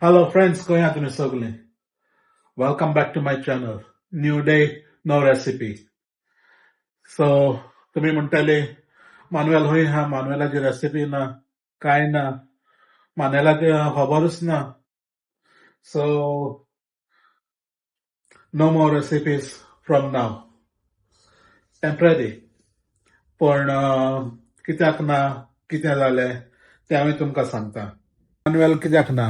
Hello friends, going out to Sogli. Welcome back to my channel. New day, no recipe. So तुम्ही म्हणताले मानवेल होई हा मानवेलाची recipe ना काय ना मानेला ते खबरच ना. So no more recipes from now. Temporary. पण कित्याक ना कितें जालें तें हांवें तुमकां सांगता. मानवेल कित्याक ना.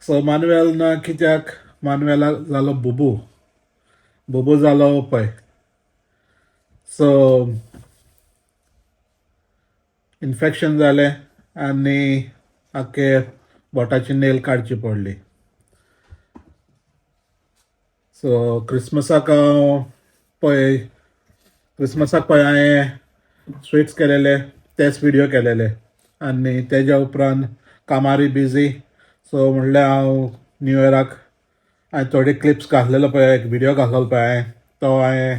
सो मानवेल ना कित्याक मानवेला जालो बुबू जालो पळय. सो इन्फेक्शन जालें आनी आख्खे बोटाची नेल काडची पडली. सो क्रिसमसाक हांवें स्वीट्स केलेले तेच व्हिडिओ केलेले आनी तेज्या उपरांत कामारी बिझी. सो म्हणल्यार हांव न्यू इयराक हांवें थोडे क्लिप्स घातलेलो पळय, एक व्हिडिओ घातलेलो पळय हांवें तो हांवें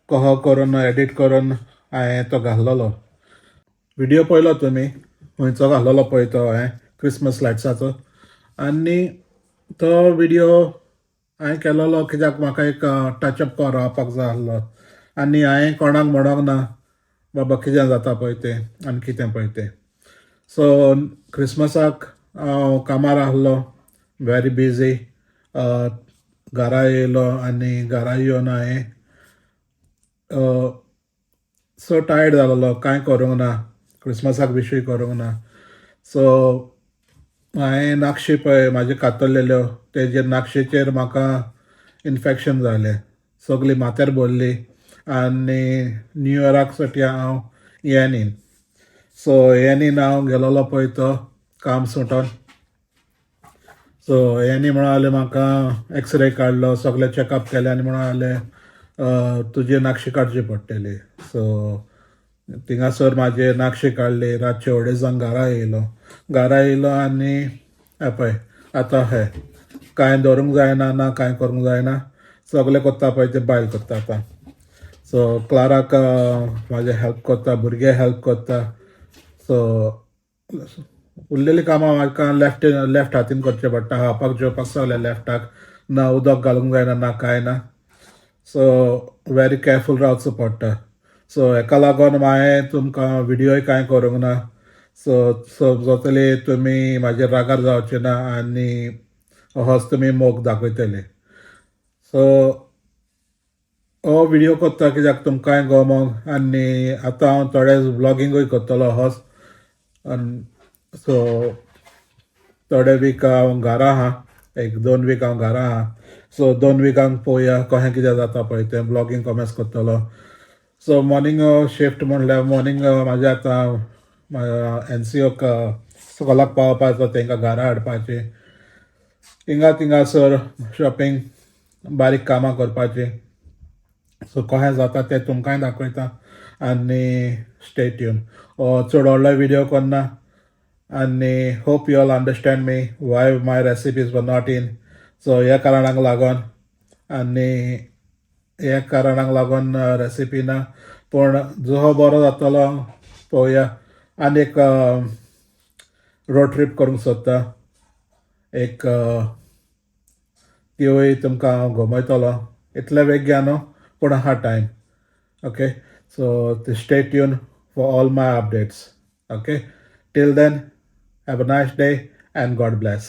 कहो करून एडिट करून हांवें तो घातलेलो. व्हिडिओ पळयलो तुमी खंयचो घातलेलो पळय तो हांवें क्रिसमस लायट्साचो. आनी तो व्हिडिओ हांवें केलेलो कित्याक म्हाका एक टचअप रावपाक जाय आसलो आनी हांवें कोणाक म्हणोंक ना बाबा कितें जाता पळय तें आनी कितें पळय तें. सो क्रिसमसाक हांव कामार आसलो, व्हेरी बिजी. घरा येयलो आनी घरा येवन हांवें सो टायर्ड जालोलो, कांय करूंक ना, क्रिसमसाक विशूय करूंक ना. सो हांवें नाखशी पळय म्हाजे कातरलेल्यो तेजेर नाखशेचेर म्हाका इन्फेक्शन जालें, सगळी माथ्यार भरली आनी न्यू इयराक साठी हांव येनीन. सो येनीन हांव गेलोलो पळय तो काम सुटोन. सो येनी म्हणून जालें म्हाका एक्सरे काडलो, सगळे चॅकअप केले आनी म्हणून जालें तुजी नाखशी काडची पडटली. सो थिंगासर म्हाजे नाखशी काडली, रातचे अडेज जावन घरा येयलो आनी पळय आतां कांय दवरूंक जायना ना कांय करूंक जायना, सगळें कोत्ता पळय तें बायल कोत्ता आतां. सो क्लाराक म्हाजे हेल्प कोत्ता, भुरगे हेल्प कोत्ता. सो उरलेलीं कामां म्हाका लेफ्ट हातीन करचें पडटा, खावपाक जेवपाक सगळें लेफ्टाक, ना उदक घालूंक जायना ना कांय ना. सो व्हेरी केअरफूल रावचो पडटा. सो हेका लागोन हांवें तुमकां व्हिडियोय कांय करूंक ना. सो जातली तुमी म्हाजेर रागार जावचे ना आनी होच तुमी मोग दाखयतले. सो हो व्हिडिओ कोत्ता कित्याक तुमकांय गमोंक आनी आतां हांव थोडे व्लॉगिंगूय कोत्तलो होच. सो थोडे वीक हांव घरा आहा, 1-2 वीक हांव घरा आहा. सो 2 विकांक पळोवया कशें कितें जाता पळय तें, ब्लॉगिंग कमेंस कोत्तलो. सो मॉर्निंग शिफ्ट म्हणल्यार मॉर्निंग म्हाजें आतां NCOक स्कॉलाक पावपाचो, तेंकां घरा हाडपाचें, थिंगासर शॉपिंग बारीक कामां करपाचीं. सो कशें जाता तें तुमकांय दाखयता आनी स्टे ट्यून. चड व्हडलो व्हिडिओ करना आनी hope you all understand me Y my recipes were not in. So ह्या कारणाक लागोन रेसिपी ना, पूण जो बरो जातलो पळोवया. आनी एक रोड ट्रीप करूंक सोदता, एक तिवूय तुमकां हांव घुमयतलो. इतले बेग्या न्हू पूण आहा time. Okay, so stay tuned for all my updates. Okay, till then have a nice day and God bless.